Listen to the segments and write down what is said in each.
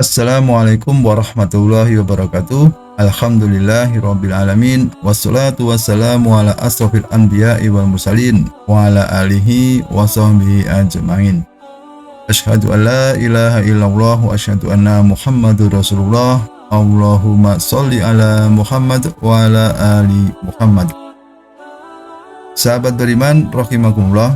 Assalamualaikum warahmatullahi wabarakatuh. Alhamdulillahirabbil alamin. Wassalatu wassalamu ala asrofil anbiya'i wal mursalin wa ala alihi wa sahbihi ajmain. Asyhadu an la ilaha illallah wa asyhadu anna Muhammadur Rasulullah. Allahumma sholli ala Muhammad wa ala ali Muhammad. Sahabat beriman rahimakumullah.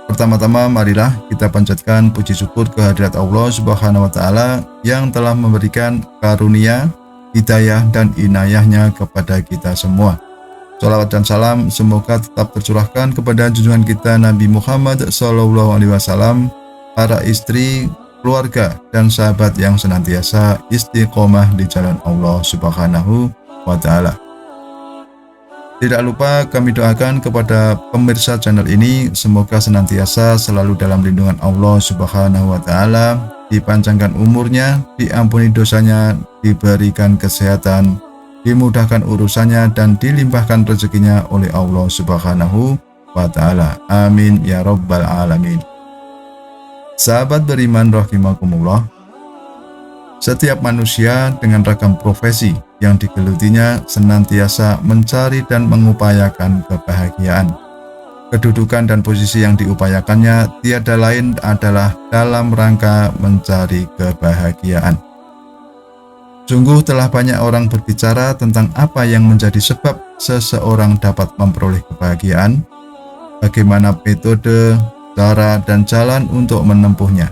Pertama-tama marilah kita panjatkan puji syukur kehadirat Allah Subhanahu wa taala yang telah memberikan karunia, hidayah dan inayahnya kepada kita semua. Shalawat dan salam semoga tetap tercurahkan kepada junjungan kita Nabi Muhammad SAW, para istri, keluarga dan sahabat yang senantiasa istiqomah di jalan Allah Subhanahu wa taala. Tidak lupa kami doakan kepada pemirsa channel ini, semoga senantiasa selalu dalam lindungan Allah Subhanahu wa taala, dipanjangkan umurnya, diampuni dosanya, diberikan kesehatan, dimudahkan urusannya dan dilimpahkan rezekinya oleh Allah Subhanahu wa taala. Amin ya rabbal alamin. Sahabat beriman rahimakumullah. Setiap manusia dengan ragam profesi yang digelutinya senantiasa mencari dan mengupayakan kebahagiaan. Kedudukan dan posisi yang diupayakannya tiada lain adalah dalam rangka mencari kebahagiaan. Sungguh telah banyak orang berbicara tentang apa yang menjadi sebab seseorang dapat memperoleh kebahagiaan, bagaimana metode, cara, dan jalan untuk menempuhnya.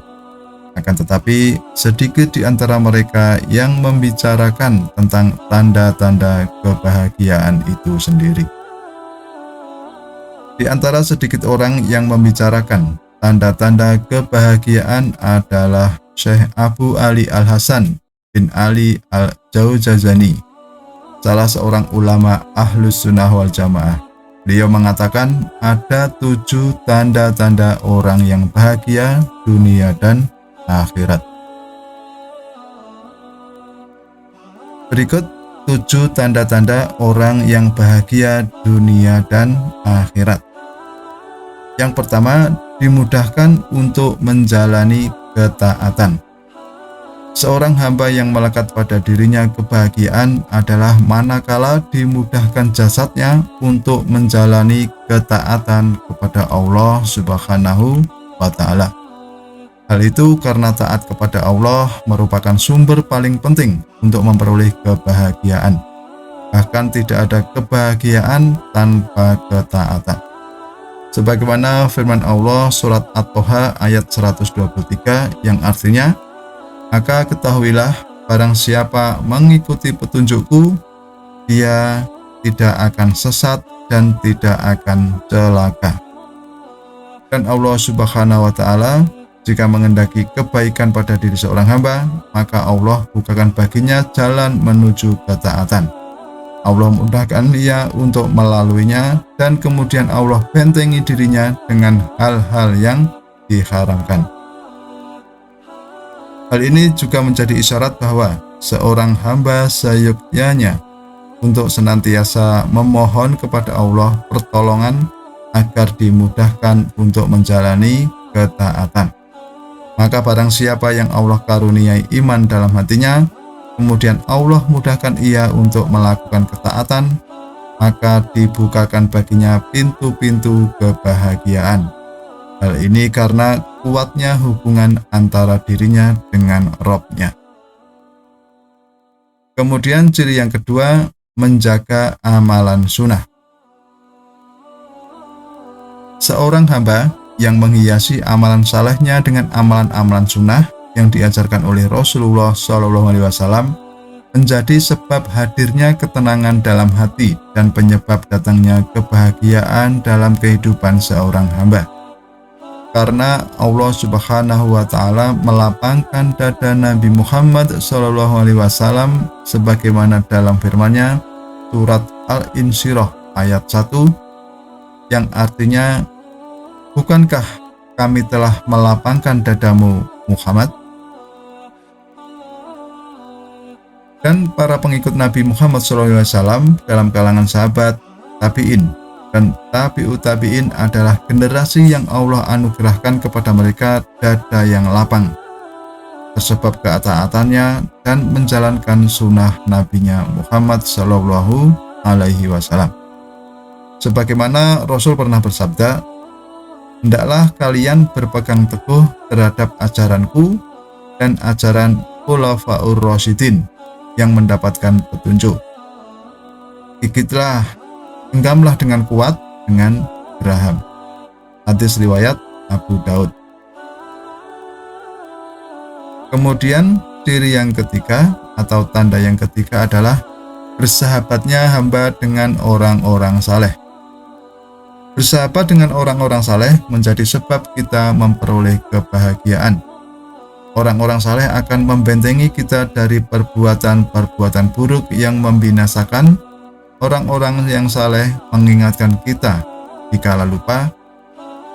Akan tetapi, sedikit di antara mereka yang membicarakan tentang tanda-tanda kebahagiaan itu sendiri. Di antara sedikit orang yang membicarakan tanda-tanda kebahagiaan adalah Syekh Abu Ali Al-Hasan bin Ali Al-Jauzajani, salah seorang ulama Ahlus Sunnah wal Jamaah. Beliau mengatakan ada 7 tanda-tanda orang yang bahagia dunia dan akhirat. Berikut 7 tanda-tanda orang yang bahagia dunia dan akhirat. Yang pertama, dimudahkan untuk menjalani ketaatan. Seorang hamba yang melekat pada dirinya kebahagiaan adalah manakala dimudahkan jasadnya untuk menjalani ketaatan kepada Allah Subhanahu wa taala. Hal itu karena taat kepada Allah merupakan sumber paling penting untuk memperoleh kebahagiaan. Bahkan tidak ada kebahagiaan tanpa ketaatan. Sebagaimana firman Allah surat At-Toha ayat 123 yang artinya, maka ketahuilah barang siapa mengikuti petunjukku, dia tidak akan sesat dan tidak akan celaka. Dan Allah Subhanahu wa taala jika menghendaki kebaikan pada diri seorang hamba, maka Allah bukakan baginya jalan menuju ketaatan. Allah mudahkan ia untuk melaluinya dan kemudian Allah bentengi dirinya dengan hal-hal yang diharamkan. Hal ini juga menjadi isyarat bahwa seorang hamba seyogyanya untuk senantiasa memohon kepada Allah pertolongan agar dimudahkan untuk menjalani ketaatan. Maka barang siapa yang Allah karuniai iman dalam hatinya, kemudian Allah mudahkan ia untuk melakukan ketaatan, maka dibukakan baginya pintu-pintu kebahagiaan. Hal ini karena kuatnya hubungan antara dirinya dengan Rabb-nya. Kemudian ciri yang kedua, menjaga amalan sunnah. Seorang hamba yang menghiasi amalan salehnya dengan amalan-amalan sunnah yang diajarkan oleh Rasulullah SAW menjadi sebab hadirnya ketenangan dalam hati dan penyebab datangnya kebahagiaan dalam kehidupan seorang hamba. Karena Allah Subhanahu wa taala melapangkan dada Nabi Muhammad SAW sebagaimana dalam firman-Nya surat Al-Insyirah ayat 1 yang artinya, bukankah kami telah melapangkan dadamu Muhammad? Dan para pengikut Nabi Muhammad SAW dalam kalangan sahabat, tabi'in, dan tabi'ut tabi'in adalah generasi yang Allah anugerahkan kepada mereka dada yang lapang. sebab ketaatannya dan menjalankan sunnah Nabi-Nya Muhammad Shallallahu Alaihi Wasallam. Sebagaimana Rasul pernah bersabda, "Hendaklah kalian berpegang teguh terhadap ajaranku dan ajaran Khulafaur Rasyidin yang mendapatkan petunjuk. Gigitlah, genggamlah dengan kuat dengan geraham." Hadis riwayat Abu Daud. Kemudian ciri yang ketiga atau tanda yang ketiga adalah bersahabatnya hamba dengan orang-orang saleh. Bersahabat dengan orang-orang saleh menjadi sebab kita memperoleh kebahagiaan. Orang-orang saleh akan membentengi kita dari perbuatan-perbuatan buruk yang membinasakan. Orang-orang yang saleh mengingatkan kita dikala lupa,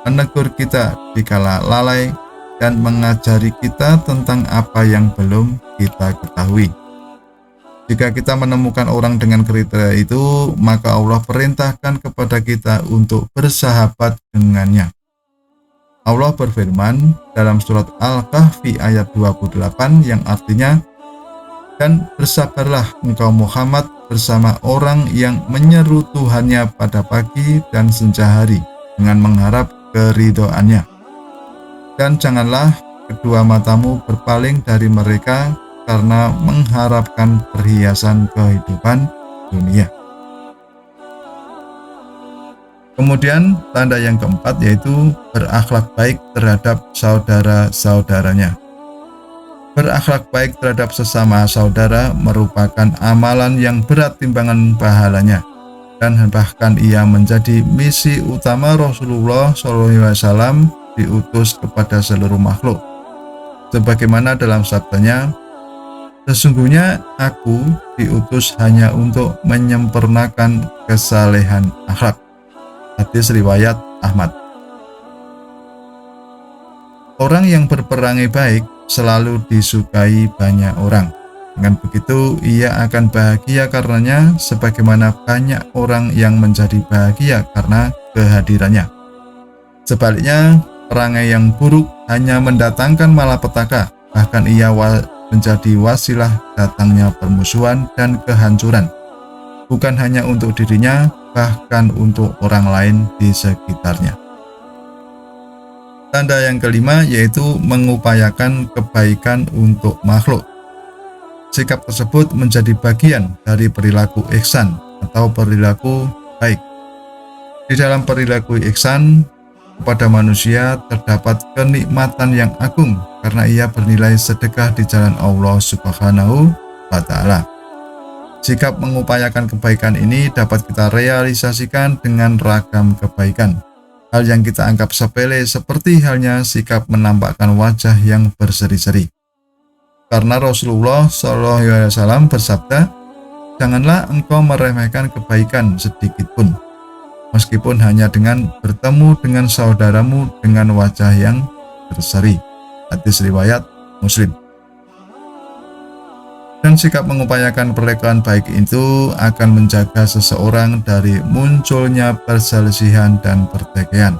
menegur kita dikala lalai, dan mengajari kita tentang apa yang belum kita ketahui. Jika kita menemukan orang dengan kriteria itu, maka Allah perintahkan kepada kita untuk bersahabat dengannya. Allah berfirman dalam surat Al-Kahfi ayat 28 yang artinya, "Dan bersabarlah engkau Muhammad bersama orang yang menyeru Tuhannya pada pagi dan senja hari dengan mengharap keridhoannya. Dan janganlah kedua matamu berpaling dari mereka karena mengharapkan perhiasan kehidupan dunia." Kemudian tanda yang keempat yaitu berakhlak baik terhadap saudara-saudaranya. Berakhlak baik terhadap sesama saudara merupakan amalan yang berat timbangan pahalanya, dan bahkan ia menjadi misi utama Rasulullah SAW diutus kepada seluruh makhluk. Sebagaimana dalam sabdanya, "Sesungguhnya aku diutus hanya untuk menyempurnakan kesalehan akhlak." Hadis riwayat Ahmad. Orang yang berperangai baik selalu disukai banyak orang. Dengan begitu, ia akan bahagia karenanya, sebagaimana banyak orang yang menjadi bahagia karena kehadirannya. Sebaliknya, perangai yang buruk hanya mendatangkan malapetaka, bahkan ia menjadi wasilah datangnya permusuhan dan kehancuran, bukan hanya untuk dirinya, bahkan untuk orang lain di sekitarnya. Tanda yang kelima yaitu mengupayakan kebaikan untuk makhluk. Sikap tersebut menjadi bagian dari perilaku ihsan atau perilaku baik. Di dalam perilaku ihsan kepada manusia terdapat kenikmatan yang agung karena ia bernilai sedekah di jalan Allah Subhanahu wa Ta'ala. Sikap mengupayakan kebaikan ini dapat kita realisasikan dengan ragam kebaikan. Hal yang kita anggap sepele seperti halnya sikap menampakkan wajah yang berseri-seri. Karena Rasulullah SAW bersabda, "Janganlah engkau meremehkan kebaikan sedikit pun, meskipun hanya dengan bertemu dengan saudaramu dengan wajah yang berseri." Hadis riwayat Muslim. Dan sikap mengupayakan perlakuan baik itu akan menjaga seseorang dari munculnya perselisihan dan pertikaian.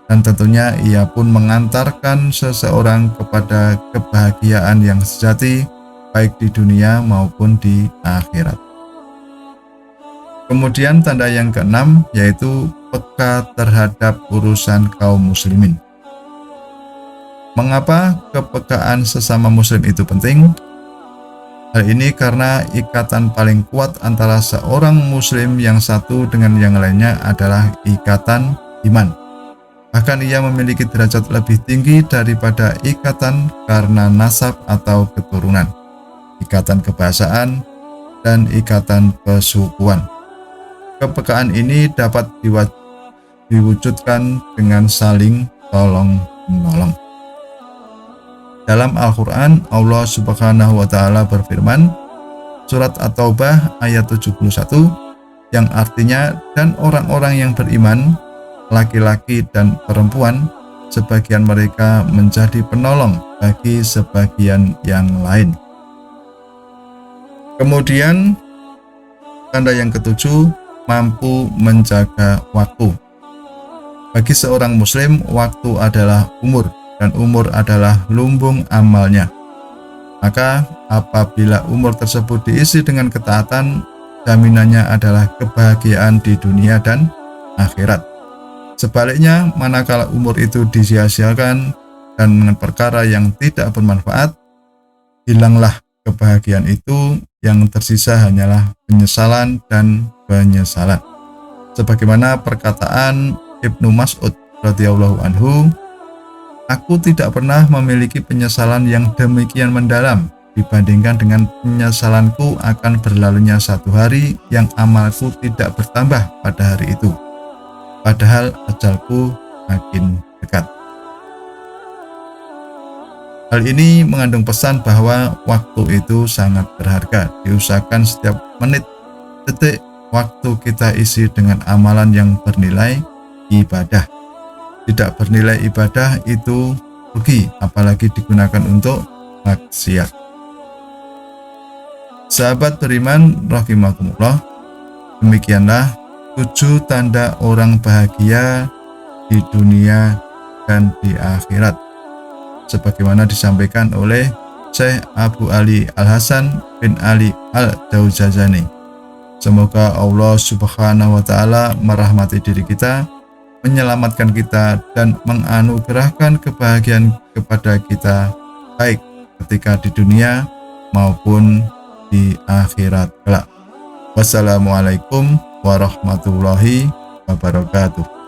Dan tentunya ia pun mengantarkan seseorang kepada kebahagiaan yang sejati, baik di dunia maupun di akhirat. Kemudian tanda yang keenam yaitu peka terhadap urusan kaum muslimin. Mengapa kepekaan sesama muslim itu penting? Hal ini karena ikatan paling kuat antara seorang muslim yang satu dengan yang lainnya adalah ikatan iman. Bahkan ia memiliki derajat lebih tinggi daripada ikatan karena nasab atau keturunan, ikatan kebahasaan, dan ikatan pesukuan. Kepekaan ini dapat diwujudkan dengan saling tolong-menolong. Dalam Al-Quran, Allah Subhanahu wa Ta'ala berfirman, surat At-Taubah ayat 71, yang artinya, "Dan orang-orang yang beriman, laki-laki dan perempuan, sebagian mereka menjadi penolong bagi sebagian yang lain." Kemudian, tanda yang ketujuh, mampu menjaga waktu. Bagi seorang muslim, waktu adalah umur, dan umur adalah lumbung amalnya. Maka apabila umur tersebut diisi dengan ketaatan, jaminannya adalah kebahagiaan di dunia dan akhirat. Sebaliknya, manakala umur itu disia-siakan dan dengan perkara yang tidak bermanfaat, hilanglah kebahagiaan itu, yang tersisa hanyalah penyesalan dan penyesalan. Sebagaimana perkataan Ibnu Mas'ud radhiyallahu anhu, "Aku tidak pernah memiliki penyesalan yang demikian mendalam dibandingkan dengan penyesalanku akan berlalunya satu hari yang amalku tidak bertambah pada hari itu, padahal ajalku makin dekat." Hal ini mengandung pesan bahwa waktu itu sangat berharga. Diusahakan setiap menit, detik waktu kita isi dengan amalan yang bernilai ibadah. Tidak bernilai ibadah itu rugi, apalagi digunakan untuk maksiat. Sahabat beriman rahimakumullah, demikianlah 7 tanda orang bahagia di dunia dan di akhirat, sebagaimana disampaikan oleh Syekh Abu Ali Al-Hasan bin Ali Al-Jauzajani. Semoga Allah Subhanahu wa Ta'ala merahmati diri kita, menyelamatkan kita, dan menganugerahkan kebahagiaan kepada kita, baik ketika di dunia maupun di akhirat kelak. Wassalamualaikum warahmatullahi wabarakatuh.